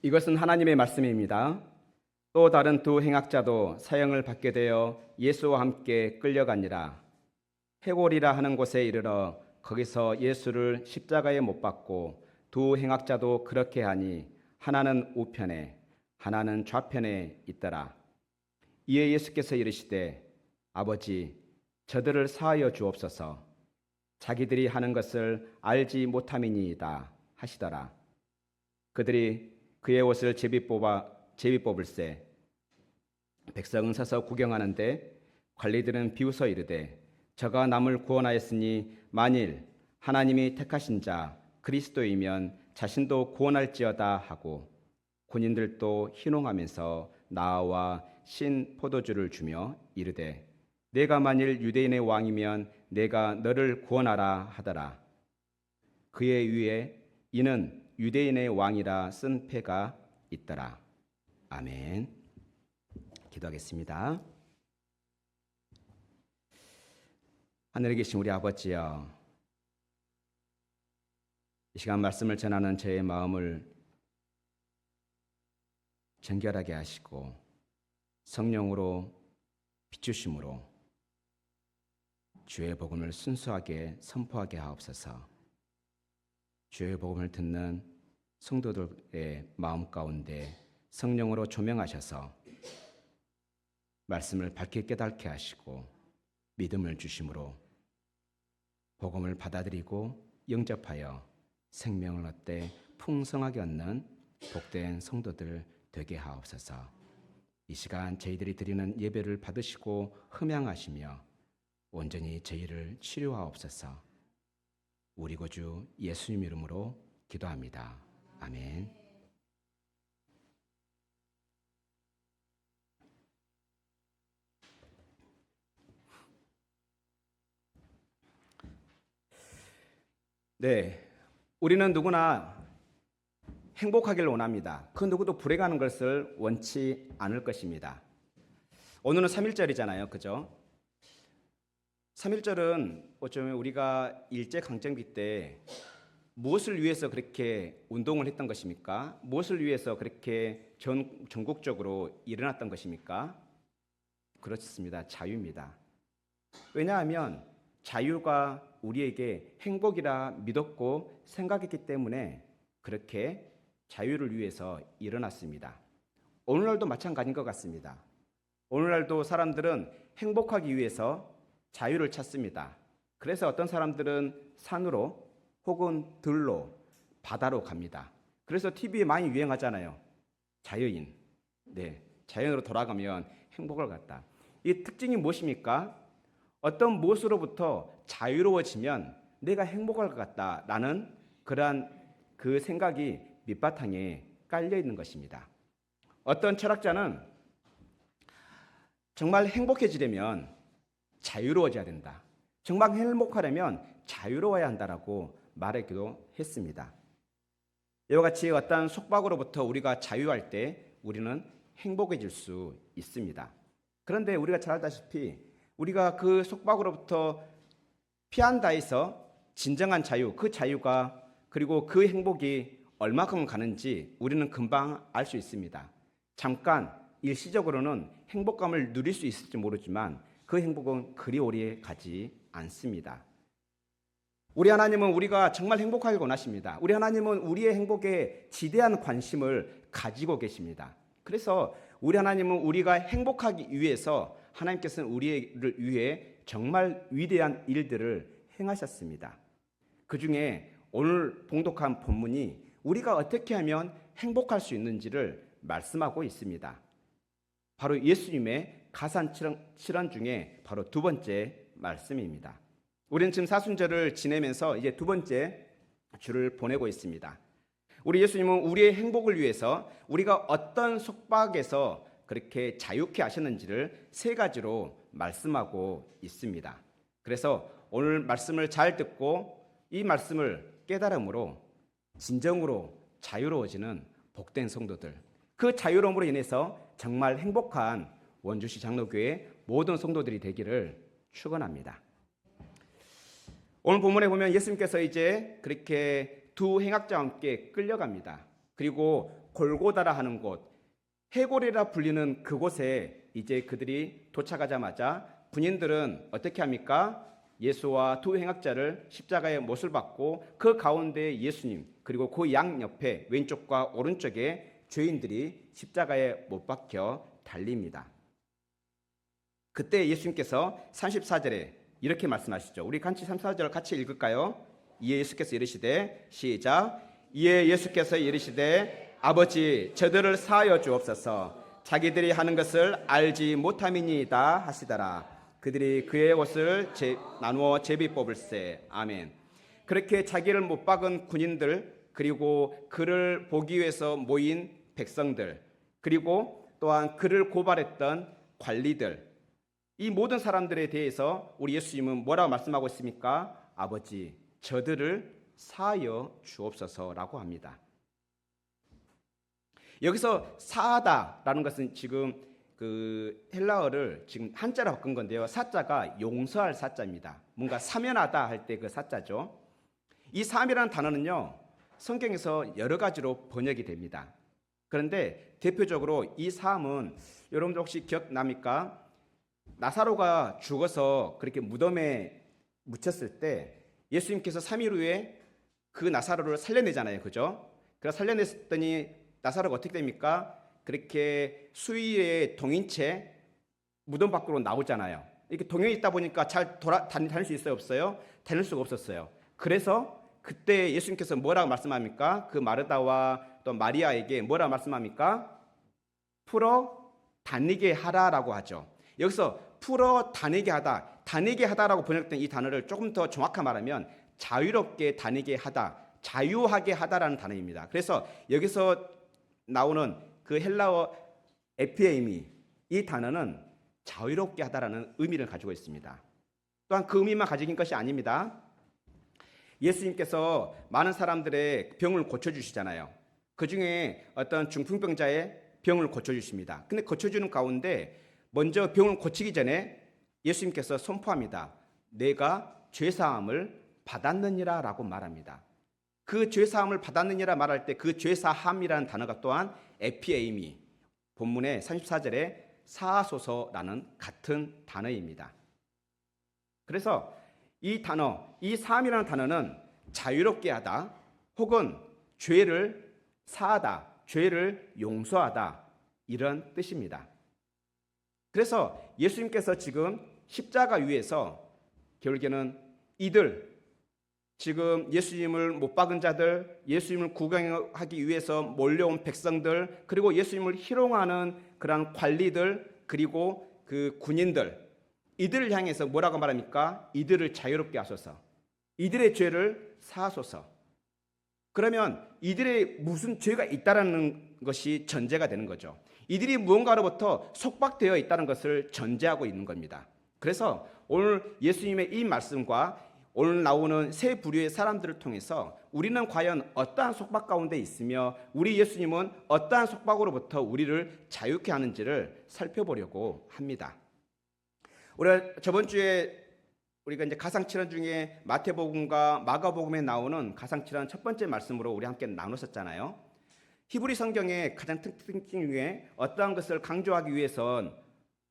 이것은 하나님의 말씀입니다. 또 다른 두 행악자도 사형을 받게 되어 예수와 함께 끌려가니라. 해골이라 하는 곳에 이르러 거기서 예수를 십자가에 못 박고 두 행악자도 그렇게 하니 하나는 우편에 하나는 좌편에 있더라. 이에 예수께서 이르시되 아버지 저들을 사하여 주옵소서. 자기들이 하는 것을 알지 못함이니이다 하시더라. 그들이 그의 옷을 제비 뽑을세. 백성은 서서 구경하는데 관리들은 비웃어 이르되 저가 남을 구원하였으니 만일 하나님이 택하신 자 그리스도이면 자신도 구원할지어다 하고 군인들도 희롱하면서 나와 신 포도주를 주며 이르되 내가 만일 유대인의 왕이면 내가 너를 구원하라 하더라. 그의 위에 이는 유대인의 왕이라 쓴 패가 있더라. 아멘. 기도하겠습니다. 하늘에 계신 우리 아버지여, 이 시간 말씀을 전하는 저의 마음을 정결하게 하시고 성령으로 비추심으로 주의 복음을 순수하게 선포하게 하옵소서. 주의 복음을 듣는 성도들의 마음 가운데 성령으로 조명하셔서 말씀을 밝게 깨닫게 하시고 믿음을 주심으로 복음을 받아들이고 영접하여 생명을 얻되 풍성하게 얻는 복된 성도들 되게 하옵소서. 이 시간 저희들이 드리는 예배를 받으시고 흠양하시며 온전히 저희를 치료하옵소서. 우리 구주 예수님 이름으로 기도합니다. 아멘. 네, 우리는 누구나 행복하길 원합니다. 그 누구도 불행하는 것을 원치 않을 것입니다. 오늘은 3.1절이잖아요. 그죠? 3.1절은 어쩌면 우리가 일제강점기 때 무엇을 위해서 그렇게 운동을 했던 것입니까? 무엇을 위해서 그렇게 전국적으로 일어났던 것입니까? 그렇습니다. 자유입니다. 왜냐하면 자유가 우리에게 행복이라 믿었고 생각했기 때문에 그렇게 자유를 위해서 일어났습니다. 오늘날도 마찬가지인 것 같습니다. 오늘날도 사람들은 행복하기 위해서 자유를 찾습니다. 그래서 어떤 사람들은 산으로 혹은 들로 바다로 갑니다. 그래서 TV에 많이 유행하잖아요. 자유인. 네, 자연으로 돌아가면 행복을 갖다. 이 특징이 무엇입니까? 어떤 무엇으로부터 자유로워지면 내가 행복할 것 같다라는 그러한 그 생각이 밑바탕에 깔려 있는 것입니다. 어떤 철학자는 정말 행복해지려면 자유로워져야 된다. 정말 행복하려면 자유로워야 한다라고 말하기도 했습니다. 이와 같이 어떤 속박으로부터 우리가 자유할 때 우리는 행복해질 수 있습니다. 그런데 우리가 잘 알다시피 우리가 그 속박으로부터 피한다 해서 진정한 자유, 그 자유가 그리고 그 행복이 얼마큼 가는지 우리는 금방 알 수 있습니다. 잠깐 일시적으로는 행복감을 누릴 수 있을지 모르지만 그 행복은 그리 오래 가지 않습니다. 우리 하나님은 우리가 정말 행복하길 원하십니다. 우리 하나님은 우리의 행복에 지대한 관심을 가지고 계십니다. 그래서 우리 하나님은 우리가 행복하기 위해서 하나님께서는 우리를 위해 정말 위대한 일들을 행하셨습니다. 그 중에 오늘 봉독한 본문이 우리가 어떻게 하면 행복할 수 있는지를 말씀하고 있습니다. 바로 예수님의 가산칠언 중에 바로 두 번째 말씀입니다. 우리는 지금 사순절을 지내면서 이제 두 번째 주를 보내고 있습니다. 우리 예수님은 우리의 행복을 위해서 우리가 어떤 속박에서 그렇게 자유케 하셨는지를 세 가지로 말씀하고 있습니다. 그래서 오늘 말씀을 잘 듣고 이 말씀을 깨달음으로 진정으로 자유로워지는 복된 성도들, 그 자유로움으로 인해서 정말 행복한 원주시 장로교회 모든 성도들이 되기를 축원합니다. 오늘 본문에 보면 예수님께서 이제 그렇게 두 행악자와 함께 끌려갑니다. 그리고 골고다라 하는 곳, 해골이라 불리는 그곳에 이제 그들이 도착하자마자 군인들은 어떻게 합니까? 예수와 두 행악자를 십자가에 못을 박고 그 가운데 예수님, 그리고 그 양 옆에 왼쪽과 오른쪽에 죄인들이 십자가에 못 박혀 달립니다. 그때 예수님께서 34절에 이렇게 말씀하시죠. 우리 같이 34절을 같이 읽을까요? 이에 예수께서 이르시되, 시작. 이에 예수께서 이르시되, 아버지 저들을 사하여 주옵소서. 자기들이 하는 것을 알지 못함이니이다 하시더라. 그들이 그의 옷을 나누어 제비 뽑을세. 아멘. 그렇게 자기를 못 박은 군인들, 그리고 그를 보기 위해서 모인 백성들, 그리고 또한 그를 고발했던 관리들, 이 모든 사람들에 대해서 우리 예수님은 뭐라고 말씀하고 있습니까? 아버지 저들을 사하여 주옵소서라고 합니다. 여기서 사하다라는 것은 지금 그 헬라어를 지금 한자로 바꾼 건데요. 사자가 용서할 사자입니다. 뭔가 사면하다 할 때 그 사자죠. 이 사함이라는 단어는요, 성경에서 여러 가지로 번역이 됩니다. 그런데 대표적으로 이 사함은 여러분들 혹시 기억납니까? 나사로가 죽어서 그렇게 무덤에 묻혔을 때 예수님께서 3일 후에 그 나사로를 살려내잖아요. 그죠? 그래서 살려냈더니 나사로가 어떻게 됩니까? 그렇게 수위에 동인 채 무덤 밖으로 나오잖아요. 이렇게 동연히 있다 보니까 잘 다닐 수 있어요? 없어요? 다닐 수가 없었어요. 그래서 그때 예수님께서 뭐라고 말씀합니까? 그 마르다와 또 마리아에게 뭐라고 말씀합니까? 풀어 다니게 하라라고 하죠. 여기서 풀어 다니게 하다, 다니게 하다라고 번역된 이 단어를 조금 더 정확하게 말하면 자유롭게 다니게 하다, 자유하게 하다라는 단어입니다. 그래서 여기서 나오는 그 헬라어 에피에이미, 이 단어는 자유롭게 하다라는 의미를 가지고 있습니다. 또한 그 의미만 가지고 있는 것이 아닙니다. 예수님께서 많은 사람들의 병을 고쳐주시잖아요. 그 중에 어떤 중풍병자의 병을 고쳐주십니다. 근데 고쳐주는 가운데 먼저 병을 고치기 전에 예수님께서 선포합니다. 내가 죄사함을 받았느니라 라고 말합니다. 그 죄사함을 받았느니라 말할 때 그 죄사함이라는 단어가 또한 에피에이미, 본문의 34절에 사하소서라는 같은 단어입니다. 그래서 이 단어, 이 사함이라는 단어는 자유롭게 하다 혹은 죄를 사하다, 죄를 용서하다, 이런 뜻입니다. 그래서 예수님께서 지금 십자가 위에서 결국에는 이들, 지금 예수님을 못 박은 자들, 예수님을 구경하기 위해서 몰려온 백성들, 그리고 예수님을 희롱하는 그런 관리들, 그리고 그 군인들, 이들을 향해서 뭐라고 말합니까? 이들을 자유롭게 하소서, 이들의 죄를 사하소서. 그러면 이들의 무슨 죄가 있다라는 것이 전제가 되는 거죠. 이들이 무언가로부터 속박되어 있다는 것을 전제하고 있는 겁니다. 그래서 오늘 예수님의 이 말씀과 오늘 나오는 세 부류의 사람들을 통해서 우리는 과연 어떠한 속박 가운데 있으며 우리 예수님은 어떠한 속박으로부터 우리를 자유케 하는지를 살펴보려고 합니다. 우리가 저번 주에 우리가 이제 가상칠언 중에 마태복음과 마가복음에 나오는 가상칠언 첫 번째 말씀으로 우리 함께 나눴었잖아요. 히브리 성경의 가장 특징 중에 어떠한 것을 강조하기 위해선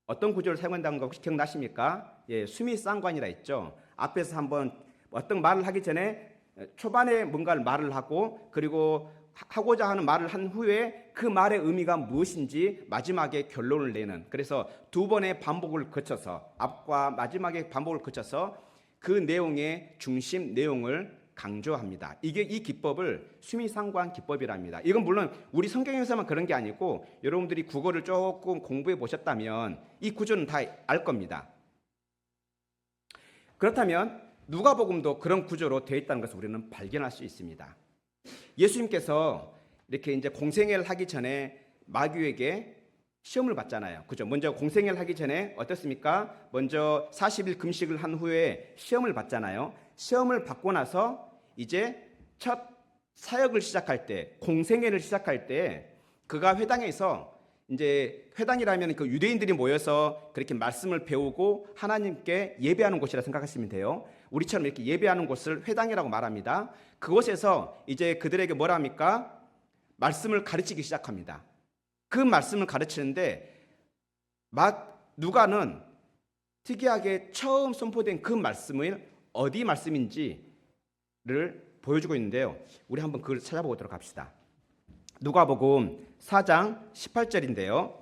어떤 구조를 사용한다는 거 혹시 기억나십니까? 예, 수미상관이라 했죠. 앞에서 한번 어떤 말을 하기 전에 초반에 뭔가를 말을 하고 그리고 하고자 하는 말을 한 후에 그 말의 의미가 무엇인지 마지막에 결론을 내는, 그래서 두 번의 반복을 거쳐서 앞과 마지막의 반복을 거쳐서 그 내용의 중심 내용을 강조합니다. 이게 이 기법을 수미상관 기법이랍니다. 이건 물론 우리 성경에서만 그런 게 아니고 여러분들이 국어를 조금 공부해 보셨다면 이 구조는 다 알 겁니다. 그렇다면 누가복음도 그런 구조로 되어 있다는 것을 우리는 발견할 수 있습니다. 예수님께서 이렇게 이제 공생애를 하기 전에 마귀에게 시험을 받잖아요. 그죠? 먼저 공생애를 하기 전에 어떻습니까? 먼저 40일 금식을 한 후에 시험을 받잖아요. 시험을 받고 나서 이제 첫 사역을 시작할 때, 공생애를 시작할 때 그가 회당에서, 이제 회당이라면 그 유대인들이 모여서 그렇게 말씀을 배우고 하나님께 예배하는 곳이라 생각하시면 돼요. 우리처럼 이렇게 예배하는 곳을 회당이라고 말합니다. 그곳에서 이제 그들에게 뭐라 합니까? 말씀을 가르치기 시작합니다. 그 말씀을 가르치는데 누가는 특이하게 처음 선포된 그 말씀을 어디 말씀인지를 보여주고 있는데요. 우리 한번 그걸 찾아보도록 합시다. 누가복음 4장 18절인데요.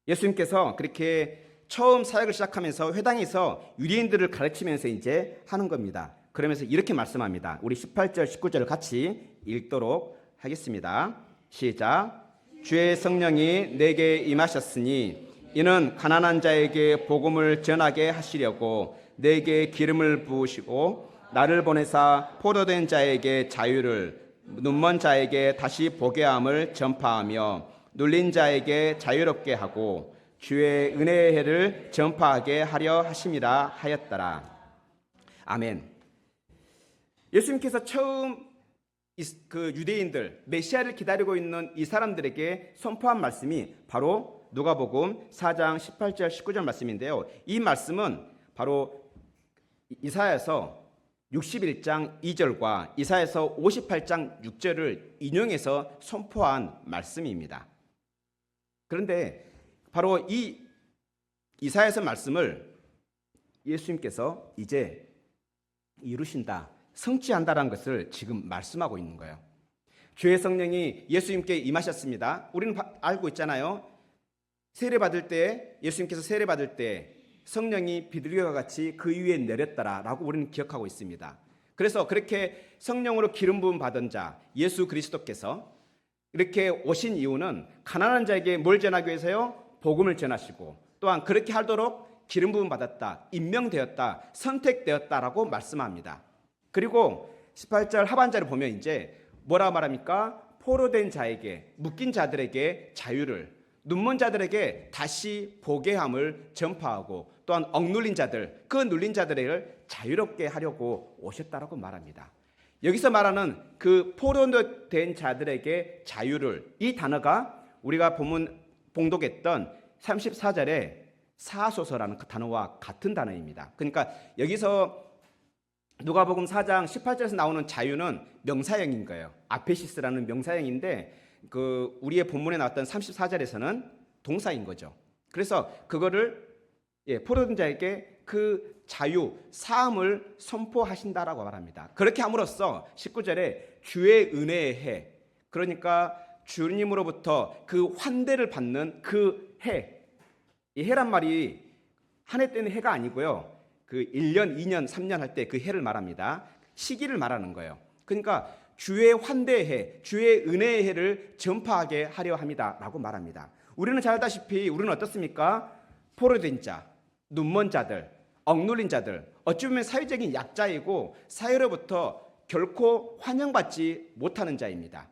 예수님께서 그렇게 처음 사역을 시작하면서 회당에서 유대인들을 가르치면서 이제 하는 겁니다. 그러면서 이렇게 말씀합니다. 우리 18절, 19절을 같이 읽도록 하겠습니다. 시작. 주의 성령이 내게 임하셨으니 이는 가난한 자에게 복음을 전하게 하시려고 내게 기름을 부으시고 나를 보내사 포로된 자에게 자유를, 눈먼 자에게 다시 보게 함을 전파하며 눌린 자에게 자유롭게 하고 주의 은혜의 해를 전파하게 하려 하심이라 하였더라. 아멘. 예수님께서 처음 그 유대인들, 메시아를 기다리고 있는 이 사람들에게 선포한 말씀이 바로 누가복음 4장 18절 19절 말씀인데요. 이 말씀은 바로 이사야서 61장 2절과 이사야서 58장 6절을 인용해서 선포한 말씀입니다. 그런데 바로 이 이사야서 말씀을 예수님께서 이제 이루신다, 성취한다라는 것을 지금 말씀하고 있는 거예요. 주의 성령이 예수님께 임하셨습니다. 우리는 알고 있잖아요. 세례받을 때, 예수님께서 세례받을 때 성령이 비둘기와 같이 그 위에 내렸더라라고 우리는 기억하고 있습니다. 그래서 그렇게 성령으로 기름 부음 받은 자 예수 그리스도께서 이렇게 오신 이유는 가난한 자에게 뭘 전하기 위해서요? 복음을 전하시고 또한 그렇게 하도록 기름 부음 받았다, 임명되었다, 선택되었다라고 말씀합니다. 그리고 18절 하반절을 보면 이제 뭐라 말합니까? 포로된 자에게, 묶인 자들에게 자유를, 눈먼 자들에게 다시 보게 함을 전파하고 또한 억눌린 자들, 그 눌린 자들을 자유롭게 하려고 오셨다라고 말합니다. 여기서 말하는 그 포로된 자들에게 자유를, 이 단어가 우리가 봉독했던 34절에 사소서라는 그 단어와 같은 단어입니다. 그러니까 여기서 누가복음 4장 18절에서 나오는 자유는 명사형인 거예요. 아페시스라는 명사형인데 그 우리의 본문에 나왔던 34절에서는 동사인 거죠. 그래서 그거를 포로된 자에게 그 자유, 사함을 선포하신다라고 말합니다. 그렇게 함으로써 19절에 주의 은혜의 해, 그러니까 주님으로부터 그 환대를 받는 그 해, 이 해란 말이 한 해 때는 해가 아니고요. 그 1년, 2년, 3년 할 때 그 해를 말합니다. 시기를 말하는 거예요. 그러니까 주의 환대의 해, 주의 은혜의 해를 전파하게 하려 합니다라고 말합니다. 우리는 잘 알다시피 우리는 어떻습니까? 포로된 자, 눈먼 자들, 억눌린 자들, 어찌 보면 사회적인 약자이고 사회로부터 결코 환영받지 못하는 자입니다.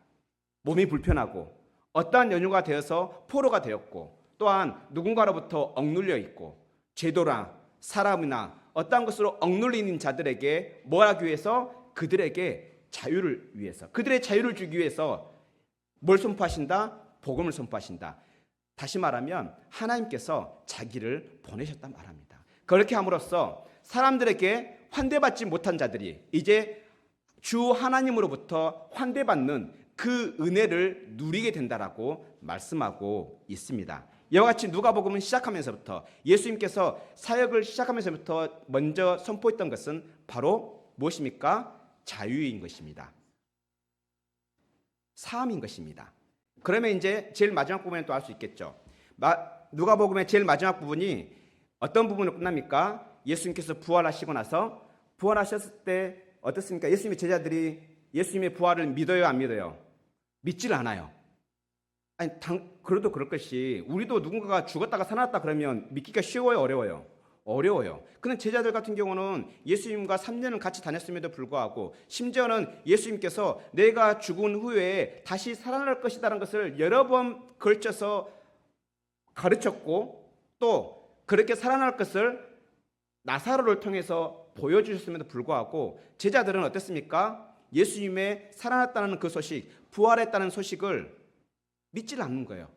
몸이 불편하고 어떠한 연유가 되어서 포로가 되었고 또한 누군가로부터 억눌려 있고 제도나 사람이나 어떠한 것으로 억눌리는 자들에게 뭘 하기 위해서? 그들에게 자유를 위해서, 그들의 자유를 주기 위해서 뭘 선포하신다? 복음을 선포하신다. 다시 말하면 하나님께서 자기를 보내셨단 말합니다. 그렇게 함으로써 사람들에게 환대받지 못한 자들이 이제 주 하나님으로부터 환대받는 그 은혜를 누리게 된다라고 말씀하고 있습니다. 이와 같이 누가복음은 시작하면서부터 예수님께서 사역을 시작하면서부터 먼저 선포했던 것은 바로 무엇입니까? 자유인 것입니다. 사함인 것입니다. 그러면 이제 제일 마지막 부분에 또 알 수 있겠죠. 누가복음의 제일 마지막 부분이 어떤 부분으로 끝납니까? 예수님께서 부활하시고 나서 부활하셨을 때 어떻습니까? 예수님의 제자들이 예수님의 부활을 믿어요, 안 믿어요? 믿질 않아요. 아니, 그래도 그럴 것이 우리도 누군가가 죽었다가 살아났다 그러면 믿기가 쉬워요, 어려워요? 어려워요. 그런데 제자들 같은 경우는 예수님과 3년을 같이 다녔음에도 불구하고 심지어는 예수님께서 내가 죽은 후에 다시 살아날 것이라는 것을 여러 번 걸쳐서 가르쳤고 또 그렇게 살아날 것을 나사로를 통해서 보여주셨음에도 불구하고 제자들은 어땠습니까? 예수님의 살아났다는 그 소식, 부활했다는 소식을 믿질 않는 거예요.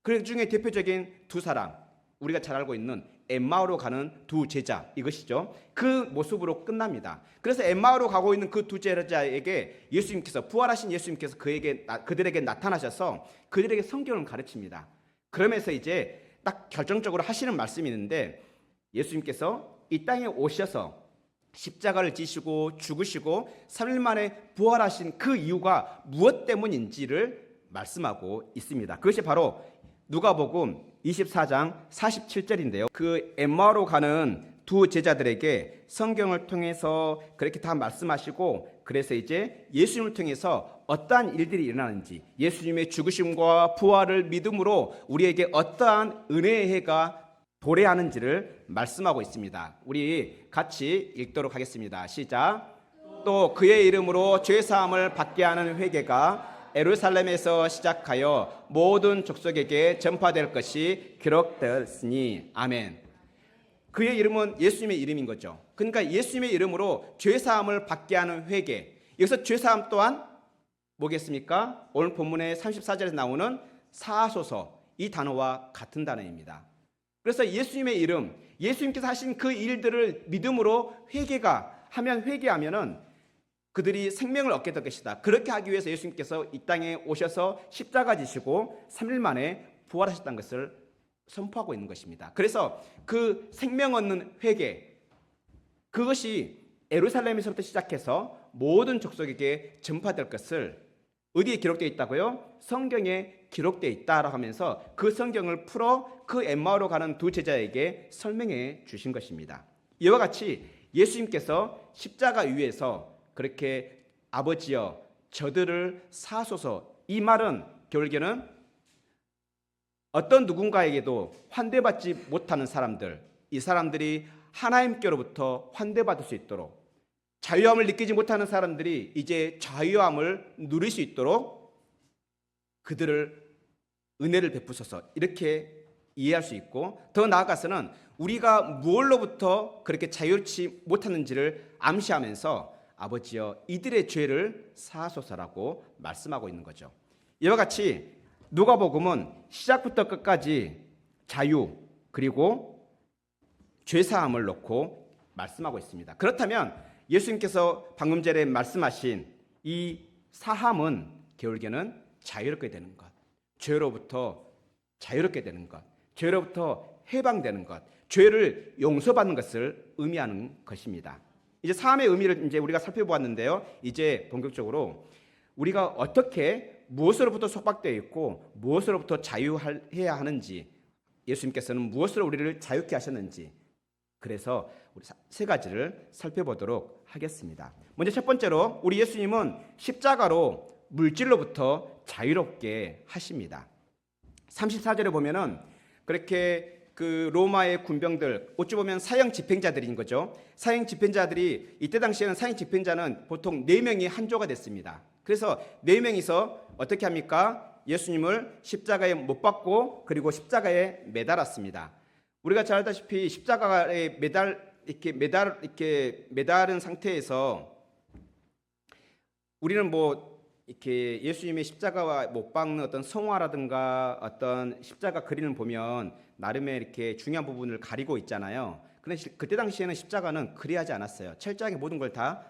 그 중에 대표적인 두 사람, 우리가 잘 알고 있는 엠마오로 가는 두 제자 이것이죠. 그 모습으로 끝납니다. 그래서 엠마오로 가고 있는 그 두 제자에게 예수님께서 부활하신 예수님께서 그들에게 나타나셔서 그들에게 성경을 가르칩니다. 그러면서 이제 딱 결정적으로 하시는 말씀이 있는데 예수님께서 이 땅에 오셔서 십자가를 지시고 죽으시고 3일 만에 부활하신 그 이유가 무엇 때문인지를 말씀하고 있습니다. 그것이 바로 누가복음 24장 47절인데요. 그 엠마오로 가는 두 제자들에게 성경을 통해서 그렇게 다 말씀하시고 그래서 이제 예수님을 통해서 어떠한 일들이 일어나는지 예수님의 죽으심과 부활을 믿음으로 우리에게 어떠한 은혜의 해가 도래하는지를 말씀하고 있습니다. 우리 같이 읽도록 하겠습니다. 시작. 또 그의 이름으로 죄사함을 받게 하는 회개가 예루살렘에서 시작하여 모든 족속에게 전파될 것이 기록되었으니 아멘. 그의 이름은 예수님의 이름인 거죠. 그러니까 예수님의 이름으로 죄사함을 받게 하는 회개. 여기서 죄사함 또한 뭐겠습니까? 오늘 본문의 34절에서 나오는 사하소서 이 단어와 같은 단어입니다. 그래서 예수님의 이름, 예수님께서 하신 그 일들을 믿음으로 회개하면은 그들이 생명을 얻게 될 것이다. 그렇게 하기 위해서 예수님께서 이 땅에 오셔서 십자가 지시고 3일 만에 부활하셨다는 것을 선포하고 있는 것입니다. 그래서 그 생명 얻는 회개, 그것이 예루살렘에서부터 시작해서 모든 족속에게 전파될 것을 어디에 기록되어 있다고요? 성경에 기록되어 있다라고 하면서 그 성경을 풀어 그 엠마오로 가는 두 제자에게 설명해 주신 것입니다. 이와 같이 예수님께서 십자가 위에서 그렇게 아버지여 저들을 사소서, 이 말은 결국에는 어떤 누군가에게도 환대받지 못하는 사람들, 이 사람들이 하나님께로부터 환대받을 수 있도록, 자유함을 느끼지 못하는 사람들이 이제 자유함을 누릴 수 있도록 그들을 은혜를 베푸소서, 이렇게 이해할 수 있고, 더 나아가서는 우리가 무엇로부터 그렇게 자유롭지 못하는지를 암시하면서 아버지여 이들의 죄를 사하소서라고 말씀하고 있는 거죠. 이와 같이 누가복음은 시작부터 끝까지 자유 그리고 죄사함을 놓고 말씀하고 있습니다. 그렇다면 예수님께서 방금 전에 말씀하신 이 사함은 결국에는 자유롭게 되는 것, 죄로부터 자유롭게 되는 것, 죄로부터 해방되는 것, 죄를 용서받는 것을 의미하는 것입니다. 이제 사함의 의미를 이제 우리가 살펴보았는데요. 이제 본격적으로 우리가 어떻게 무엇으로부터 속박되어 있고 무엇으로부터 자유해야 하는지, 예수님께서는 무엇으로 우리를 자유케 하셨는지, 그래서 우리 세 가지를 살펴보도록 하겠습니다. 먼저 첫 번째로 우리 예수님은 십자가로 물질로부터 자유롭게 하십니다. 34절에 보면은 그렇게 그 로마의 군병들, 어찌 보면 사형 집행자들인 거죠. 사형 집행자들이, 이때 당시에는 사형 집행자는 보통 4명이 한 조가 됐습니다. 그래서 4명이서 어떻게 합니까? 예수님을 십자가에 못 박고 그리고 십자가에 매달았습니다. 우리가 잘 알다시피 십자가에 매달은 상태에서 우리는 이렇게 예수님의 십자가와 못 박는 어떤 성화라든가 어떤 십자가 그림을 보면 나름의 이렇게 중요한 부분을 가리고 있잖아요. 그런데 그때 당시에는 십자가는 그리하지 않았어요. 철저하게 모든 걸 다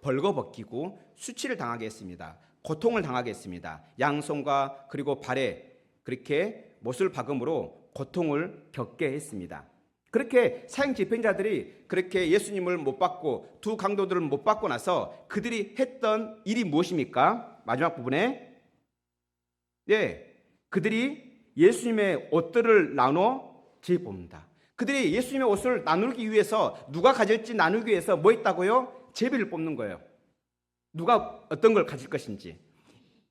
벌거벗기고 수치를 당하게 했습니다. 고통을 당하게 했습니다. 양손과 그리고 발에 그렇게 못을 박음으로 고통을 겪게 했습니다. 그렇게 사형 집행자들이 그렇게 예수님을 못 받고 두 강도들을 못 받고 나서 그들이 했던 일이 무엇입니까? 마지막 부분에 그들이 예수님의 옷들을 나눠 재봅니다. 그들이 예수님의 옷을 나누기 위해서, 누가 가질지 나누기 위해서 뭐 했다고요? 제비를 뽑는 거예요. 누가 어떤 걸 가질 것인지.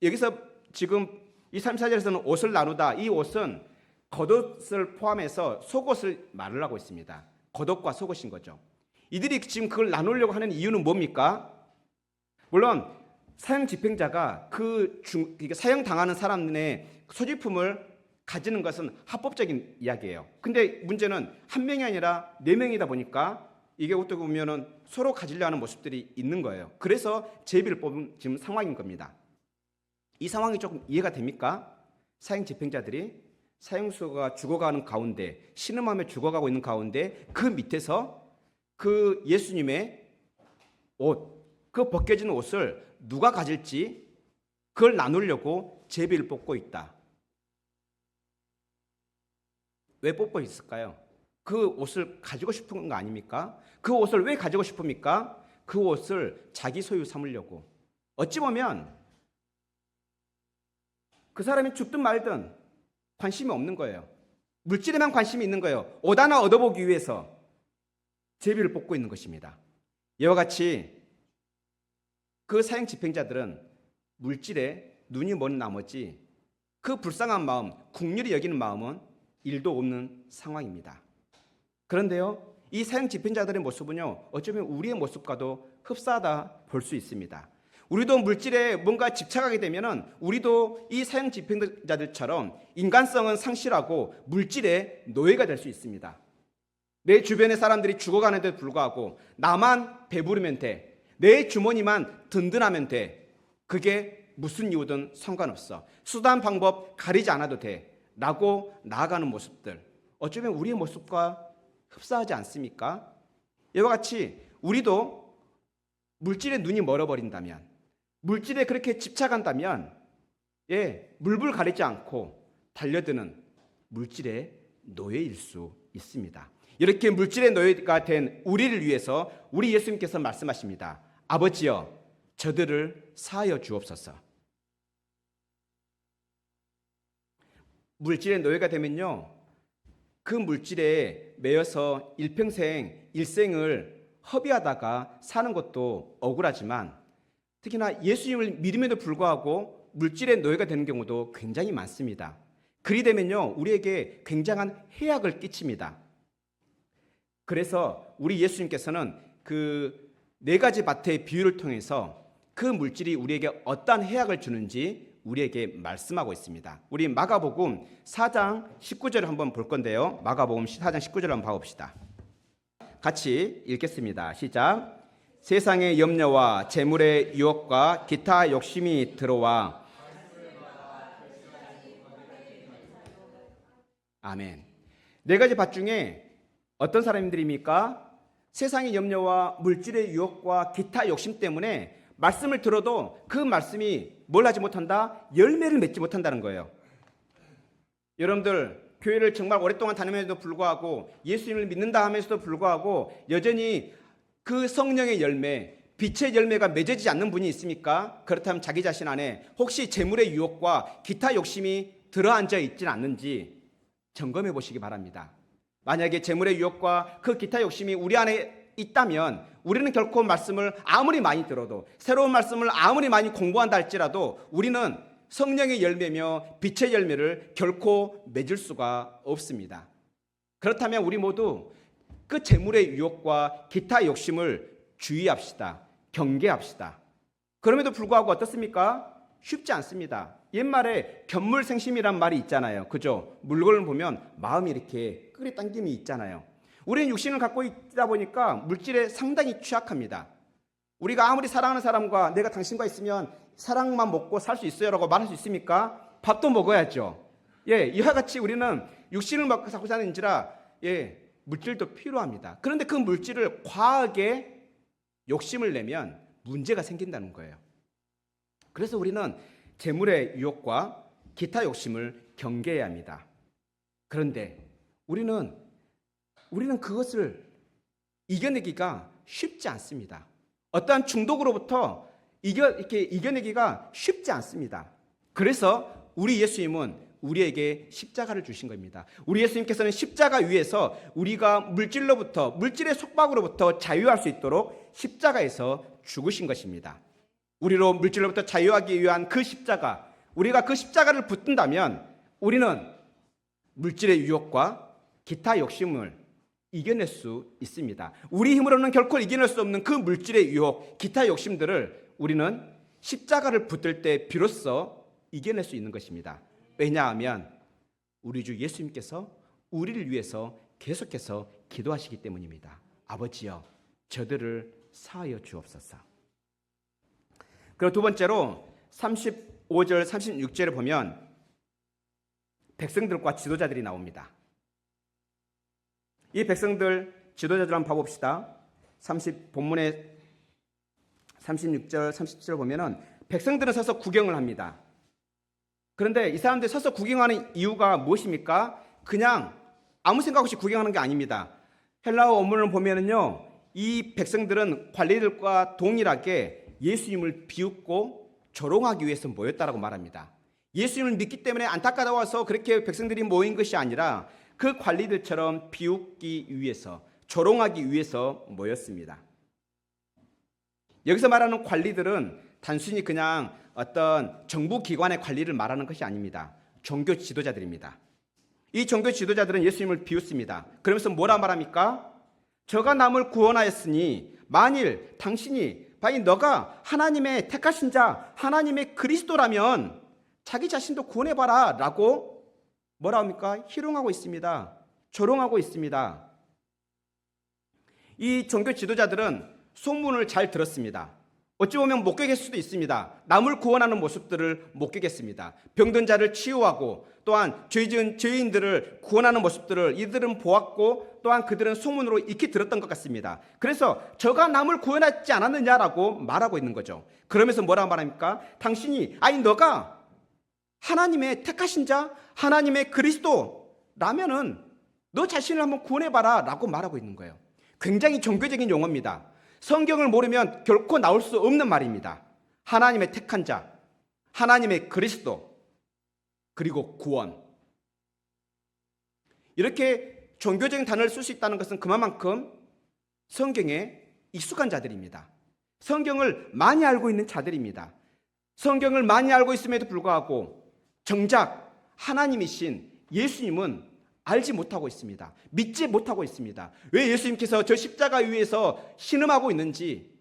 여기서 지금 이 34절에서는 옷을 나누다, 이 옷은 겉옷을 포함해서 속옷을 말을 하고 있습니다. 겉옷과 속옷인 거죠. 이들이 지금 그걸 나누려고 하는 이유는 뭡니까? 물론 사형 집행자가 사형 당하는 사람의 소지품을 가지는 것은 합법적인 이야기예요. 근데 문제는 한 명이 아니라 4명이다 보니까 이게 어떻게 보면은 서로 가지려 하는 모습들이 있는 거예요. 그래서 제비를 뽑은 지금 상황인 겁니다. 이 상황이 조금 이해가 됩니까? 사형 집행자들이 사형수가 죽어가는 가운데, 신음하며 죽어가고 있는 가운데 그 밑에서 그 예수님의 옷, 그 벗겨진 옷을 누가 가질지 그걸 나누려고 제비를 뽑고 있다. 왜 뽑고 있을까요? 그 옷을 가지고 싶은 거 아닙니까? 그 옷을 왜 가지고 싶습니까? 그 옷을 자기 소유 삼으려고. 어찌 보면 그 사람이 죽든 말든 관심이 없는 거예요. 물질에만 관심이 있는 거예요. 옷 하나 얻어보기 위해서 제비를 뽑고 있는 것입니다. 이와 같이 그 사형 집행자들은 물질에 눈이 먼 나머지 그 불쌍한 마음, 긍휼히 여기는 마음은 일도 없는 상황입니다. 그런데요, 이 사형 집행자들의 모습은요, 어쩌면 우리의 모습과도 흡사하다 볼 수 있습니다. 우리도 물질에 뭔가 집착하게 되면은 우리도 이 사형 집행자들처럼 인간성은 상실하고 물질의 노예가 될 수 있습니다. 내 주변의 사람들이 죽어가는데도 불구하고 나만 배부르면 돼. 내 주머니만 든든하면 돼. 그게 무슨 이유든 상관없어. 수단 방법 가리지 않아도 돼. 라고 나아가는 모습들. 어쩌면 우리의 모습과 흡사하지 않습니까? 이와 같이 우리도 물질에 눈이 멀어버린다면, 물질에 그렇게 집착한다면, 물불 가리지 않고 달려드는 물질의 노예일 수 있습니다. 이렇게 물질의 노예가 된 우리를 위해서 우리 예수님께서 말씀하십니다. 아버지여, 저들을 사하여 주옵소서. 물질의 노예가 되면요, 그 물질에 매여서 일생을 허비하다가 사는 것도 억울하지만, 특히나 예수님을 믿음에도 불구하고 물질의 노예가 되는 경우도 굉장히 많습니다. 그리 되면요, 우리에게 굉장한 해악을 끼칩니다. 그래서 우리 예수님께서는 그 네 가지 밭의 비유를 통해서 그 물질이 우리에게 어떠한 해악을 주는지 우리에게 말씀하고 있습니다. 우리 마가복음 4장 19절을 한번 볼 건데요. 마가복음 4장 19절을 한번 봐봅시다. 같이 읽겠습니다. 시작. 세상의 염려와 재물의 유혹과 기타 욕심이 들어와. 아멘. 네 가지 밭 중에 어떤 사람들입니까? 세상의 염려와 물질의 유혹과 기타 욕심 때문에 말씀을 들어도 그 말씀이 뭘 하지 못한다? 열매를 맺지 못한다는 거예요. 여러분들 교회를 정말 오랫동안 다니면서도 불구하고 예수님을 믿는다 하면서도 불구하고 여전히 그 성령의 열매, 빛의 열매가 맺어지지 않는 분이 있습니까? 그렇다면 자기 자신 안에 혹시 재물의 유혹과 기타 욕심이 들어앉아 있지는 않는지 점검해 보시기 바랍니다. 만약에 재물의 유혹과 그 기타 욕심이 우리 안에 있다면 우리는 결코 말씀을 아무리 많이 들어도, 새로운 말씀을 아무리 많이 공부한다 할지라도 우리는 성령의 열매며 빛의 열매를 결코 맺을 수가 없습니다. 그렇다면 우리 모두 그 재물의 유혹과 기타 욕심을 주의합시다. 경계합시다. 그럼에도 불구하고 어떻습니까? 쉽지 않습니다. 옛말에 견물생심이란 말이 있잖아요. 그죠? 물건을 보면 마음이 이렇게 끌어당김이 있잖아요. 우리는 육신을 갖고 있다 보니까 물질에 상당히 취약합니다. 우리가 아무리 사랑하는 사람과 내가 당신과 있으면 사랑만 먹고 살 수 있어요 라고 말할 수 있습니까? 밥도 먹어야죠. 이와 같이 우리는 육신을 먹고 살고 사는지라 물질도 필요합니다. 그런데 그 물질을 과하게 욕심을 내면 문제가 생긴다는 거예요. 그래서 우리는 재물의 유혹과 기타 욕심을 경계해야 합니다. 그런데 우리는 그것을 이겨내기가 쉽지 않습니다. 어떠한 중독으로부터 이렇게 이겨내기가 쉽지 않습니다. 그래서 우리 예수님은 우리에게 십자가를 주신 겁니다. 우리 예수님께서는 십자가 위에서 우리가 물질의 속박으로부터 자유할 수 있도록 십자가에서 죽으신 것입니다. 우리로 물질로부터 자유하기 위한 그 십자가, 우리가 그 십자가를 붙든다면 우리는 물질의 유혹과 기타 욕심을 이겨낼 수 있습니다. 우리 힘으로는 결코 이겨낼 수 없는 그 물질의 유혹, 기타 욕심들을 우리는 십자가를 붙들 때 비로소 이겨낼 수 있는 것입니다. 왜냐하면 우리 주 예수님께서 우리를 위해서 계속해서 기도하시기 때문입니다. 아버지여, 저들을 사하여 주옵소서. 그리고 두 번째로 35절, 36절을 보면 백성들과 지도자들이 나옵니다. 이 백성들 지도자들 한번 봐봅시다. 본문의 36절, 37절 보면은 백성들은 서서 구경을 합니다. 그런데 이 사람들이 서서 구경하는 이유가 무엇입니까? 그냥 아무 생각 없이 구경하는 게 아닙니다. 헬라어 원문을 보면은요, 이 백성들은 관리들과 동일하게 예수님을 비웃고 조롱하기 위해서 모였다라고 말합니다. 예수님을 믿기 때문에 안타까워서 그렇게 백성들이 모인 것이 아니라 그 관리들처럼 비웃기 위해서, 조롱하기 위해서 모였습니다. 여기서 말하는 관리들은 단순히 그냥 어떤 정부 기관의 관리를 말하는 것이 아닙니다. 종교 지도자들입니다. 이 종교 지도자들은 예수님을 비웃습니다. 그러면서 뭐라 말합니까? 저가 남을 구원하였으니 만일 당신이 만약 너가 하나님의 택하신 자, 하나님의 그리스도라면 자기 자신도 구원해봐라 라고 뭐라 합니까? 희롱하고 있습니다. 조롱하고 있습니다. 이 종교 지도자들은 소문을 잘 들었습니다. 어찌 보면 목격했을 수도 있습니다. 남을 구원하는 모습들을 목격했습니다. 병든 자를 치유하고 또한 죄인들을 구원하는 모습들을 이들은 보았고 또한 그들은 소문으로 익히 들었던 것 같습니다. 그래서 저가 남을 구원하지 않았느냐라고 말하고 있는 거죠. 그러면서 뭐라 말합니까? 당신이 너가 하나님의 택하신 자, 하나님의 그리스도라면은 너 자신을 한번 구원해봐라 라고 말하고 있는 거예요. 굉장히 종교적인 용어입니다. 성경을 모르면 결코 나올 수 없는 말입니다. 하나님의 택한 자, 하나님의 그리스도, 그리고 구원. 이렇게 종교적인 단어를 쓸 수 있다는 것은 그만큼 성경에 익숙한 자들입니다. 성경을 많이 알고 있는 자들입니다. 성경을 많이 알고 있음에도 불구하고 정작 하나님이신 예수님은 알지 못하고 있습니다. 믿지 못하고 있습니다. 왜 예수님께서 저 십자가 위에서 신음하고 있는지,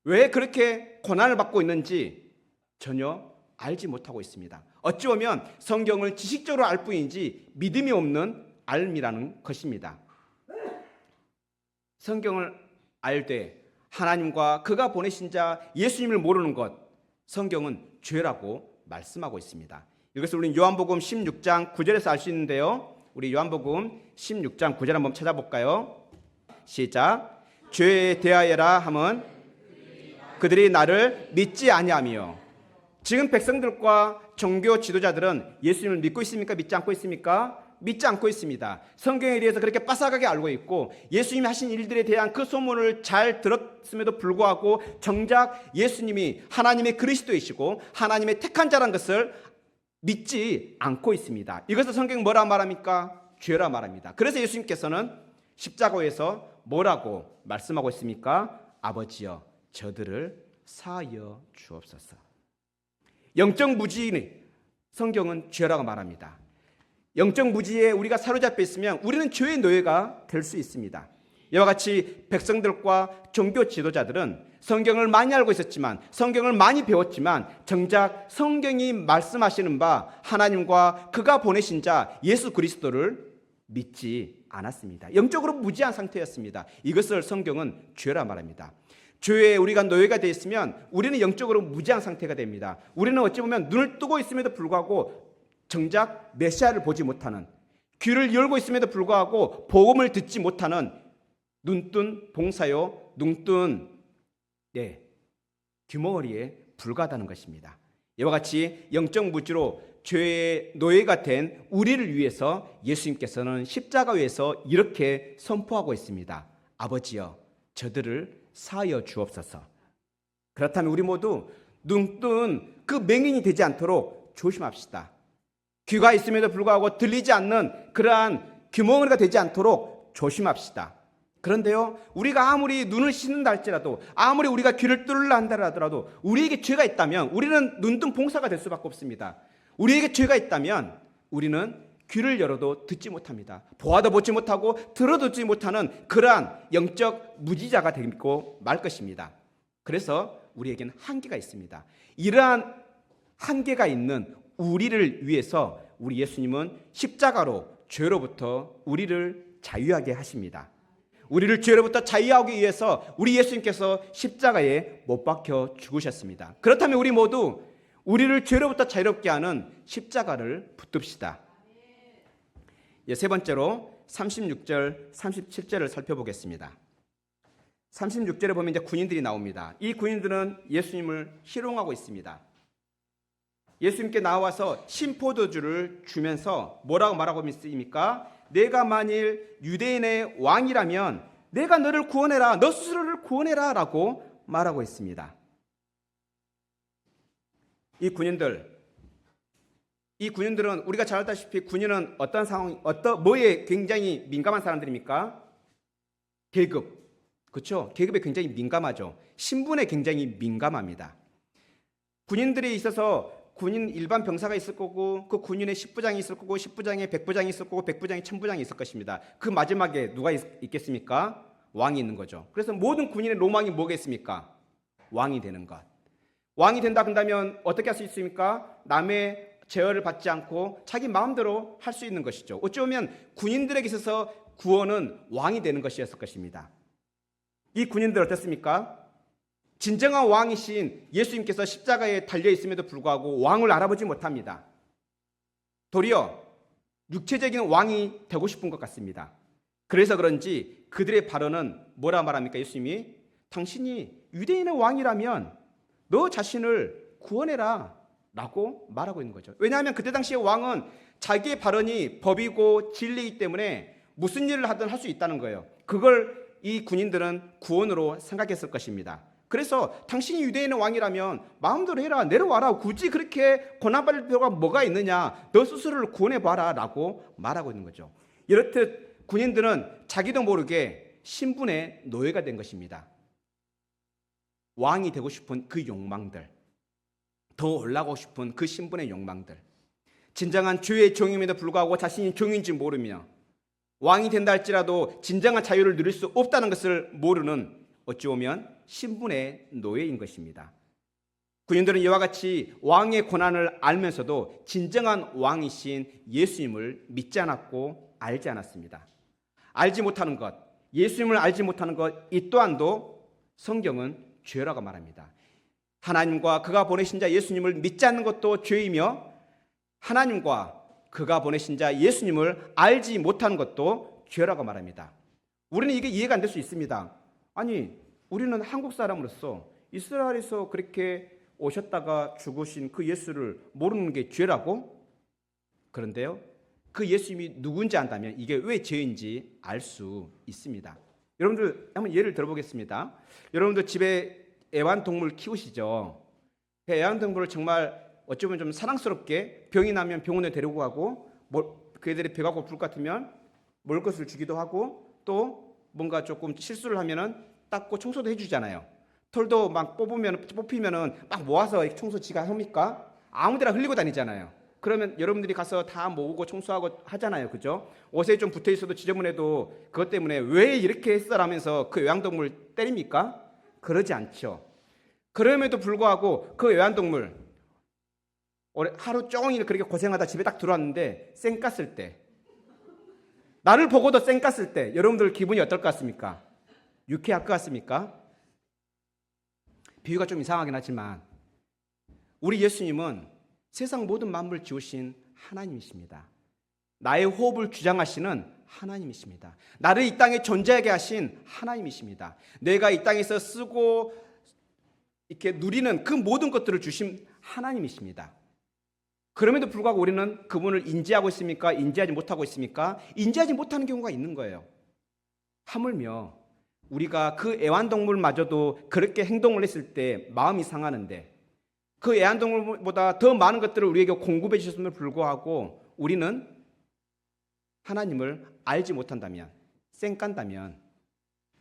왜 그렇게 고난을 받고 있는지 전혀 알지 못하고 있습니다. 어찌 보면 성경을 지식적으로 알 뿐이지 믿음이 없는 알미라는 것입니다. 성경을 알되 하나님과 그가 보내신 자 예수님을 모르는 것, 성경은 죄라고 말씀하고 있습니다. 이것을 우리 요한복음 16장 9절에서 알 수 있는데요. 우리 요한복음 16장 9절 한번 찾아볼까요? 시작. 죄에 대하여라 함은 그들이 나를 믿지 아니하며. 지금 백성들과 종교 지도자들은 예수님을 믿고 있습니까? 믿지 않고 있습니까? 믿지 않고 있습니다. 성경에 대해서 그렇게 빠삭하게 알고 있고 예수님이 하신 일들에 대한 그 소문을 잘 들었음에도 불구하고 정작 예수님이 하나님의 그리스도이시고 하나님의 택한 자라는 것을 믿지 않고 있습니다. 이것을 성경이 뭐라 말합니까? 죄라 말합니다. 그래서 예수님께서는 십자가에서 뭐라고 말씀하고 있습니까? 아버지여 저들을 사하여 주옵소서. 영적 무지는 성경은 죄라고 말합니다. 영적 무지에 우리가 사로잡혀 있으면 우리는 죄의 노예가 될 수 있습니다. 이와 같이 백성들과 종교 지도자들은 성경을 많이 알고 있었지만, 성경을 많이 배웠지만 정작 성경이 말씀하시는 바 하나님과 그가 보내신 자 예수 그리스도를 믿지 않았습니다. 영적으로 무지한 상태였습니다. 이것을 성경은 죄라 말합니다. 죄에 우리가 노예가 되어 있으면 우리는 영적으로 무지한 상태가 됩니다. 우리는 어찌 보면 눈을 뜨고 있음에도 불구하고 정작 메시아를 보지 못하는, 귀를 열고 있음에도 불구하고 복음을 듣지 못하는 눈뜬 봉사요, 눈뜬 규머거리에 불과하다는 것입니다. 이와 같이 영적 무지로 죄의 노예가 된 우리를 위해서 예수님께서는 십자가 위에서 이렇게 선포하고 있습니다. 아버지여 저들을 사하여 주옵소서. 그렇다면 우리 모두 눈뜬 그 맹인이 되지 않도록 조심합시다. 귀가 있음에도 불구하고 들리지 않는 그러한 귀머거리가 되지 않도록 조심합시다. 그런데요, 우리가 아무리 눈을 씻는다 할지라도, 아무리 우리가 귀를 뚫으려 한다 하더라도 우리에게 죄가 있다면 우리는 눈뜬 봉사가 될 수밖에 없습니다. 우리에게 죄가 있다면 우리는 귀를 열어도 듣지 못합니다. 보아도 보지 못하고 들어도 듣지 못하는 그러한 영적 무지자가 되고 말 것입니다. 그래서 우리에게는 한계가 있습니다. 이러한 한계가 있는 우리를 위해서 우리 예수님은 십자가로 죄로부터 우리를 자유하게 하십니다. 우리를 죄로부터 자유하기 위해서 우리 예수님께서 십자가에 못 박혀 죽으셨습니다. 그렇다면 우리 모두 우리를 죄로부터 자유롭게 하는 십자가를 붙듭시다. 세 번째로 36절, 37절을 살펴보겠습니다. 36절에 보면 이제 군인들이 나옵니다. 이 군인들은 예수님을 희롱하고 있습니다. 예수님께 나와서 신포도주를 주면서 뭐라고 말하고 있습니까? 내가 만일 유대인의 왕이라면 내가 너를 구원해라, 너 스스로를 구원해라 라고 말하고 있습니다. 이 군인들은 우리가 잘 알다시피 군인은 어떤 상황, 뭐에 굉장히 민감한 사람들입니까? 계급, 그렇죠? 계급에 굉장히 민감하죠. 신분에 굉장히 민감합니다. 군인들이 있어서 군인 일반 병사가 있을 거고 그 군인의 10부장이 있을 거고 10부장에 100부장이 있을 거고 100부장에 1000부장이 있을 것입니다. 그 마지막에 누가 있겠습니까? 왕이 있는 거죠. 그래서 모든 군인의 로망이 뭐겠습니까? 왕이 되는 것. 왕이 된다 그런다면 어떻게 할 수 있습니까? 남의 제어를 받지 않고 자기 마음대로 할 수 있는 것이죠. 어쩌면 군인들에게 있어서 구원은 왕이 되는 것이었을 것입니다. 이 군인들 어떻습니까? 진정한 왕이신 예수님께서 십자가에 달려 있음에도 불구하고 왕을 알아보지 못합니다. 도리어 육체적인 왕이 되고 싶은 것 같습니다. 그래서 그런지 그들의 발언은 뭐라 말합니까? 예수님이 당신이 유대인의 왕이라면 너 자신을 구원해라 라고 말하고 있는 거죠. 왜냐하면 그때 당시에 왕은 자기의 발언이 법이고 진리이기 때문에 무슨 일을 하든 할 수 있다는 거예요. 그걸 이 군인들은 구원으로 생각했을 것입니다. 그래서 당신이 유대인의 왕이라면 마음대로 해라, 내려와라, 굳이 그렇게 고난받을 필요가 뭐가 있느냐, 너 스스로를 구원해봐라 라고 말하고 있는 거죠. 이렇듯 군인들은 자기도 모르게 신분의 노예가 된 것입니다. 왕이 되고 싶은 그 욕망들, 더 올라가고 싶은 그 신분의 욕망들, 진정한 주의 종임에도 불구하고 자신이 종인지 모르며 왕이 된다 할지라도 진정한 자유를 누릴 수 없다는 것을 모르는 어찌 보면 신분의 노예인 것입니다. 군인들은 이와 같이 왕의 고난을 알면서도 진정한 왕이신 예수님을 믿지 않았고 알지 않았습니다. 알지 못하는 것, 예수님을 알지 못하는 것, 이 또한도 성경은 죄라고 말합니다. 하나님과 그가 보내신 자 예수님을 믿지 않는 것도 죄이며 하나님과 그가 보내신 자 예수님을 알지 못하는 것도 죄라고 말합니다. 우리는 이게 이해가 안 될 수 있습니다. 아니, 우리는 한국 사람으로서 이스라엘에서 그렇게 오셨다가 죽으신 그 예수를 모르는 게 죄라고? 그런데요, 그 예수님이 누군지 안다면 이게 왜 죄인지 알 수 있습니다. 여러분들 한번 예를 들어보겠습니다. 여러분들 집에 애완동물 키우시죠? 애완동물을 정말 어쩌면 좀 사랑스럽게 병이 나면 병원에 데리고 가고 그애들이 배가 고플 것 같으면 먹을 것을 주기도 하고 또 뭔가 조금 실수를 하면은 닦고 청소도 해주잖아요. 털도 막 뽑히면은 막 모아서 청소 지가 합니까? 아무데나 흘리고 다니잖아요. 그러면 여러분들이 가서 다 모으고 청소하고 하잖아요, 그죠? 옷에 좀 붙어 있어도 지저분해도 그것 때문에 왜 이렇게 했어라면서 그 애완동물 때립니까? 그러지 않죠. 그럼에도 불구하고 그 애완동물 하루 종일 그렇게 고생하다 집에 딱 들어왔는데 쌩 깠을 때, 나를 보고도 쌩 깠을 때 여러분들 기분이 어떨 것 같습니까? 유쾌할 것 같습니까? 비유가 좀 이상하긴 하지만 우리 예수님은 세상 모든 만물을 지으신 하나님이십니다. 나의 호흡을 주장하시는 하나님이십니다. 나를 이 땅에 존재하게 하신 하나님이십니다. 내가 이 땅에서 쓰고 이렇게 누리는 그 모든 것들을 주신 하나님이십니다. 그럼에도 불구하고 우리는 그분을 인지하고 있습니까? 인지하지 못하고 있습니까? 인지하지 못하는 경우가 있는 거예요. 하물며 우리가 그 애완동물마저도 그렇게 행동을 했을 때 마음이 상하는데 그 애완동물보다 더 많은 것들을 우리에게 공급해 주셨음에도 불구하고 우리는 하나님을 알지 못한다면, 쌩 깐다면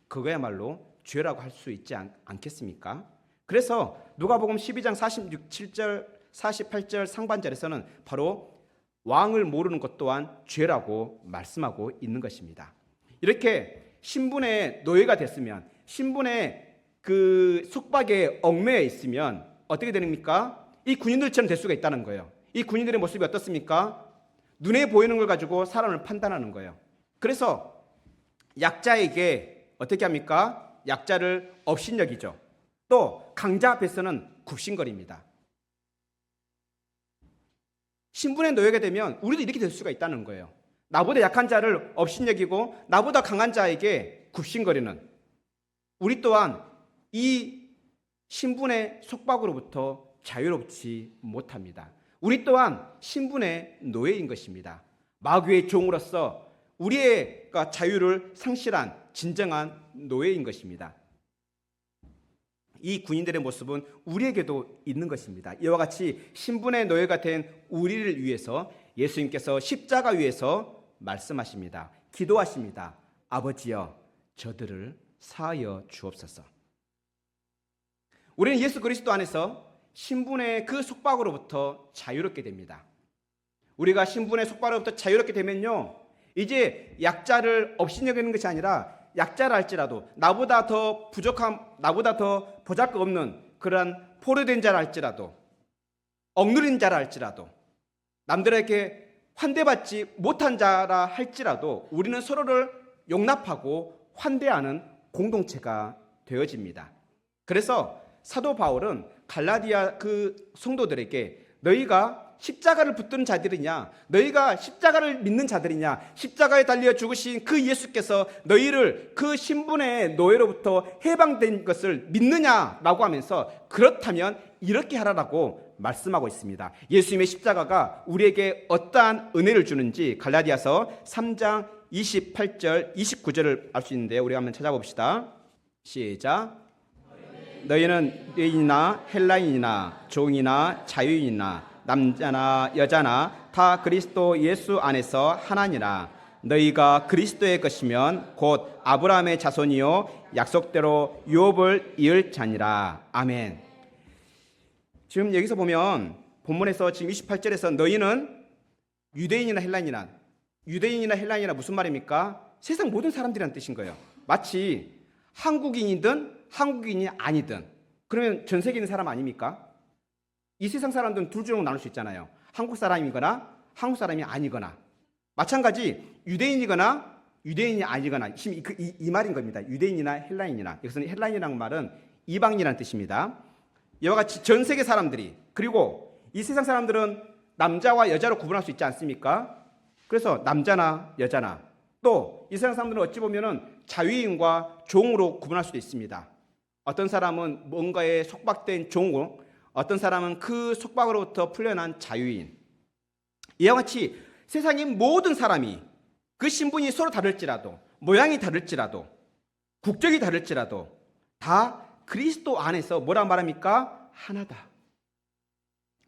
그거야말로 죄라고 할 수 있지 않겠습니까? 그래서 누가복음 12장 46절, 48절 상반절에서는 바로 왕을 모르는 것 또한 죄라고 말씀하고 있는 것입니다. 이렇게 신분의 노예가 됐으면, 신분의 그 속박에 얽매여 있으면 어떻게 됩니까? 이 군인들처럼 될 수가 있다는 거예요. 이 군인들의 모습이 어떻습니까? 눈에 보이는 걸 가지고 사람을 판단하는 거예요. 그래서 약자에게 어떻게 합니까? 약자를 업신여기죠. 또 강자 앞에서는 굽신거립니다. 신분의 노예가 되면 우리도 이렇게 될 수가 있다는 거예요. 나보다 약한 자를 업신여기고 나보다 강한 자에게 굽신거리는, 우리 또한 이 신분의 속박으로부터 자유롭지 못합니다. 우리 또한 신분의 노예인 것입니다. 마귀의 종으로서 우리의 자유를 상실한 진정한 노예인 것입니다. 이 군인들의 모습은 우리에게도 있는 것입니다. 이와 같이 신분의 노예가 된 우리를 위해서 예수님께서 십자가 위에서 말씀하십니다. 기도하십니다. 아버지여, 저들을 사하여 주옵소서. 우리는 예수 그리스도 안에서 신분의 그 속박으로부터 자유롭게 됩니다. 우리가 신분의 속박으로부터 자유롭게 되면요, 이제 약자를 업신여기는 것이 아니라 약자라 할지라도 나보다 더 부족한, 나보다 더 보잘것없는 그러한 포로된 자라 할지라도, 억누린 자라 할지라도, 남들에게 환대받지 못한 자라 할지라도 우리는 서로를 용납하고 환대하는 공동체가 되어집니다. 그래서 사도 바울은 갈라디아 그 성도들에게 너희가 십자가를 붙드는 자들이냐, 너희가 십자가를 믿는 자들이냐, 십자가에 달려 죽으신 그 예수께서 너희를 그 신분의 노예로부터 해방된 것을 믿느냐라고 하면서 그렇다면 이렇게 하라라고 말씀하고 있습니다. 예수님의 십자가가 우리에게 어떠한 은혜를 주는지 갈라디아서 3장 28절 29절을 알 수 있는데요, 우리가 한번 찾아봅시다. 시작. 너희는 유대인이나 헬라인이나 종이나 자유인이나 남자나 여자나 다 그리스도 예수 안에서 하나니라. 너희가 그리스도의 것이면 곧 아브라함의 자손이요 약속대로 유업을 이을 자니라. 아멘. 지금 여기서 보면 본문에서 지금 28절에서 너희는 유대인이나 헬라인이나 무슨 말입니까? 세상 모든 사람들이라는 뜻인 거예요. 마치 한국인이든 한국인이 아니든, 그러면 전 세계에 있는 사람 아닙니까? 이 세상 사람들은 둘 중으로 나눌 수 있잖아요. 한국 사람이거나 한국 사람이 아니거나. 마찬가지 유대인이거나 유대인이 아니거나, 이 말인 겁니다. 유대인이나 헬라인이나. 여기서는 헬라인이라는 말은 이방인이라는 뜻입니다. 이와 같이 전 세계 사람들이, 그리고 이 세상 사람들은 남자와 여자로 구분할 수 있지 않습니까? 그래서 남자나 여자나, 또 이 세상 사람들은 어찌 보면은 자유인과 종으로 구분할 수도 있습니다. 어떤 사람은 뭔가에 속박된 종으로, 어떤 사람은 그 속박으로부터 풀려난 자유인. 이와 같이 세상의 모든 사람이 그 신분이 서로 다를지라도, 모양이 다를지라도, 국적이 다를지라도 다 그리스도 안에서 뭐라 말합니까? 하나다.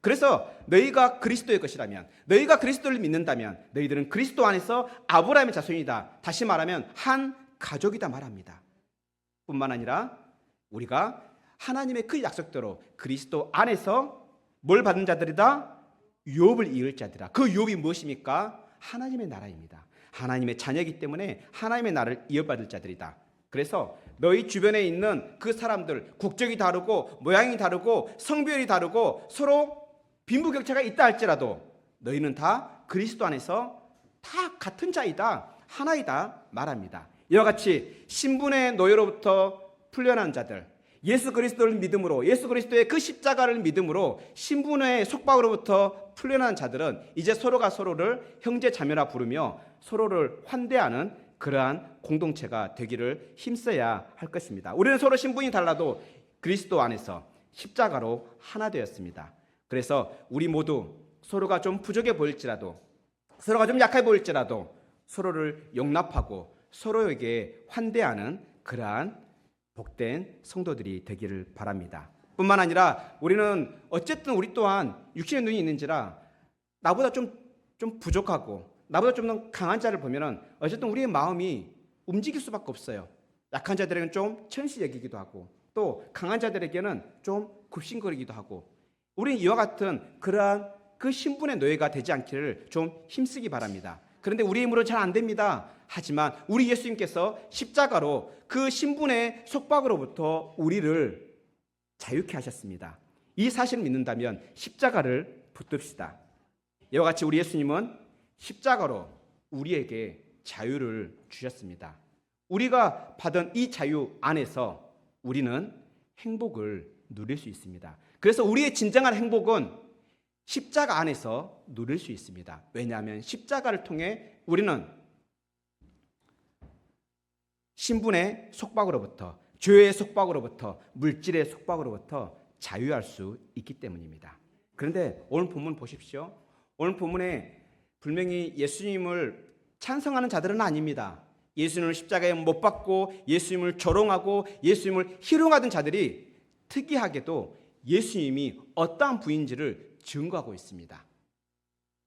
그래서 너희가 그리스도의 것이라면, 너희가 그리스도를 믿는다면 너희들은 그리스도 안에서 아브라함의 자손이다. 다시 말하면 한 가족이다 말합니다. 뿐만 아니라 우리가 하나님의 그 약속대로 그리스도 안에서 뭘 받은 자들이다? 유업을 이을 자들이다. 그 유업이 무엇입니까? 하나님의 나라입니다. 하나님의 자녀이기 때문에 하나님의 나라를 이어받을 자들이다. 그래서 너희 주변에 있는 그 사람들, 국적이 다르고 모양이 다르고 성별이 다르고 서로 빈부격차가 있다 할지라도 너희는 다 그리스도 안에서 다 같은 자이다, 하나이다 말합니다. 이와 같이 신분의 노예로부터 풀려난 자들, 예수 그리스도를 믿음으로, 예수 그리스도의 그 십자가를 믿음으로 신분의 속박으로부터 풀려난 자들은 이제 서로가 서로를 형제 자매라 부르며 서로를 환대하는 그러한 공동체가 되기를 힘써야 할 것입니다. 우리는 서로 신분이 달라도 그리스도 안에서 십자가로 하나 되었습니다. 그래서 우리 모두 서로가 좀 부족해 보일지라도, 서로가 좀 약해 보일지라도 서로를 용납하고 서로에게 환대하는 그러한 복된 성도들이 되기를 바랍니다. 뿐만 아니라 우리는 어쨌든 우리 또한 육신의 눈이 있는지라 나보다 좀 부족하고 나보다 좀 더 강한 자를 보면은 어쨌든 우리의 마음이 움직일 수밖에 없어요. 약한 자들에게는 좀 천시 여기기도 하고 또 강한 자들에게는 좀 굽신거리기도 하고, 우리는 이와 같은 그러한 그 신분의 노예가 되지 않기를 좀 힘쓰기 바랍니다. 그런데 우리 힘으로 잘 안 됩니다. 하지만 우리 예수님께서 십자가로 그 신분의 속박으로부터 우리를 자유케 하셨습니다. 이 사실을 믿는다면 십자가를 붙듭시다. 이와 같이 우리 예수님은 십자가로 우리에게 자유를 주셨습니다. 우리가 받은 이 자유 안에서 우리는 행복을 누릴 수 있습니다. 그래서 우리의 진정한 행복은 십자가 안에서 누릴 수 있습니다. 왜냐하면 십자가를 통해 우리는 신분의 속박으로부터, 죄의 속박으로부터, 물질의 속박으로부터 자유할 수 있기 때문입니다. 그런데 오늘 본문 보십시오. 오늘 본문에 분명히 예수님을 찬성하는 자들은 아닙니다. 예수님을 십자가에 못 박고 예수님을 조롱하고 예수님을 희롱하던 자들이 특이하게도 예수님이 어떠한 부인지를 증거하고 있습니다.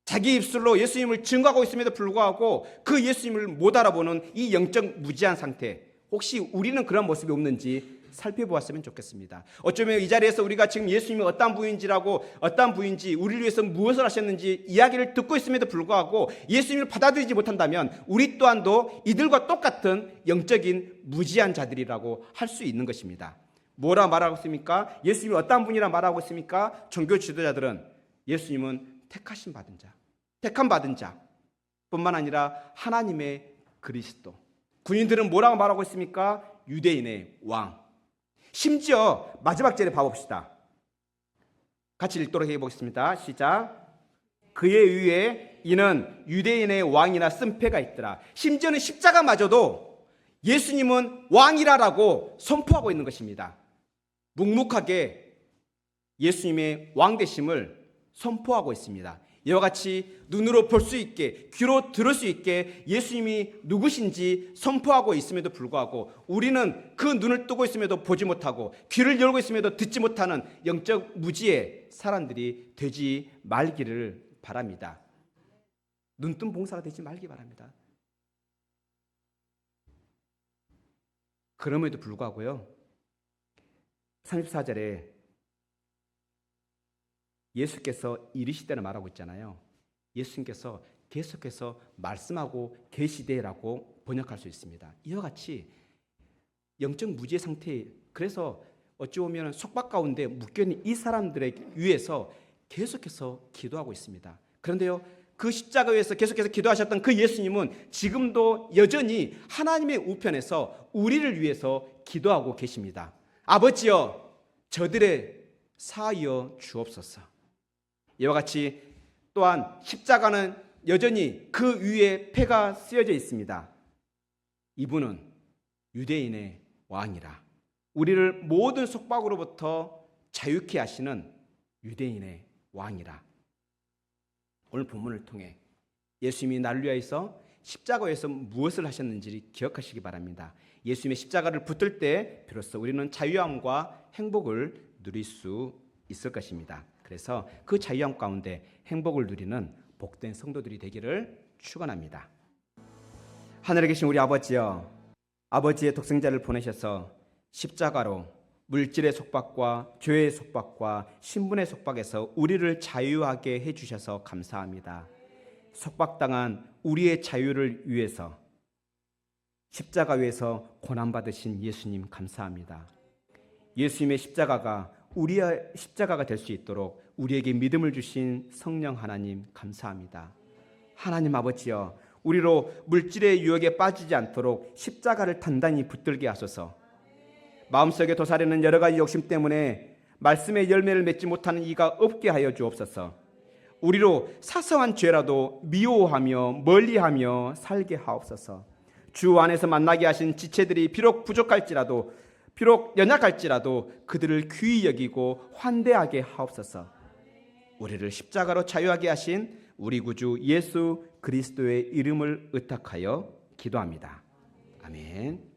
자기 입술로 예수님을 증거하고 있음에도 불구하고 그 예수님을 못 알아보는 이 영적 무지한 상태, 혹시 우리는 그런 모습이 없는지 살펴보았으면 좋겠습니다. 어쩌면 이 자리에서 우리가 지금 예수님이 어떠한 부인지라고, 어떠한 부인지, 우리를 위해서 무엇을 하셨는지 이야기를 듣고 있음에도 불구하고 예수님을 받아들이지 못한다면 우리 또한도 이들과 똑같은 영적인 무지한 자들이라고 할 수 있는 것입니다. 뭐라 말하고 있습니까? 예수님이 어떠한 분이라 말하고 있습니까? 종교 지도자들은 예수님은 택하심 받은 자, 택함 받은 자 뿐만 아니라 하나님의 그리스도. 군인들은 뭐라고 말하고 있습니까? 유대인의 왕. 심지어 마지막 절에 봐봅시다. 같이 읽도록 해보겠습니다. 시작. 그의 위에 이는 유대인의 왕이나 쓴패가 있더라. 심지어는 십자가마저도 예수님은 왕이라라고 선포하고 있는 것입니다. 묵묵하게 예수님의 왕되심을 선포하고 있습니다. 이와 같이 눈으로 볼 수 있게, 귀로 들을 수 있게 예수님이 누구신지 선포하고 있음에도 불구하고 우리는 그 눈을 뜨고 있음에도 보지 못하고 귀를 열고 있음에도 듣지 못하는 영적 무지의 사람들이 되지 말기를 바랍니다. 눈뜬 봉사가 되지 말기 바랍니다. 그럼에도 불구하고요, 34절에 예수께서 이르시되는 말하고 있잖아요. 예수님께서 계속해서 말씀하고 계시되라고 번역할 수 있습니다. 이와 같이 영적 무지의 상태, 그래서 어찌 보면 속박 가운데 묶여있는 이 사람들에 위해서 계속해서 기도하고 있습니다. 그런데요, 그 십자가 위에서 계속해서 기도하셨던 그 예수님은 지금도 여전히 하나님의 우편에서 우리를 위해서 기도하고 계십니다. 아버지여, 저들의 사하여 주옵소서. 이와 같이 또한 십자가는 여전히 그 위에 패가 쓰여져 있습니다. 이분은 유대인의 왕이라, 우리를 모든 속박으로부터 자유케 하시는 유대인의 왕이라. 오늘 본문을 통해 예수님이 나를 위하여서 십자가에서 무엇을 하셨는지를 기억하시기 바랍니다. 예수님의 십자가를 붙들 때 비로소 우리는 자유함과 행복을 누릴 수 있을 것입니다. 그래서 그 자유함 가운데 행복을 누리는 복된 성도들이 되기를 축원합니다. 하늘에 계신 우리 아버지여, 아버지의 독생자를 보내셔서 십자가로 물질의 속박과 죄의 속박과 신분의 속박에서 우리를 자유하게 해주셔서 감사합니다. 속박당한 우리의 자유를 위해서 십자가 위에서 고난받으신 예수님 감사합니다. 예수님의 십자가가 우리의 십자가가 될 수 있도록 우리에게 믿음을 주신 성령 하나님 감사합니다. 하나님 아버지여, 우리로 물질의 유혹에 빠지지 않도록 십자가를 단단히 붙들게 하소서. 마음속에 도사리는 여러 가지 욕심 때문에 말씀의 열매를 맺지 못하는 이가 없게 하여 주옵소서. 우리로 사소한 죄라도 미워하며 멀리하며 살게 하옵소서. 주 안에서 만나게 하신 지체들이 비록 부족할지라도, 비록 연약할지라도 그들을 귀히 여기고 환대하게 하옵소서. 우리를 십자가로 자유하게 하신 우리 구주 예수 그리스도의 이름을 의탁하여 기도합니다. 아멘.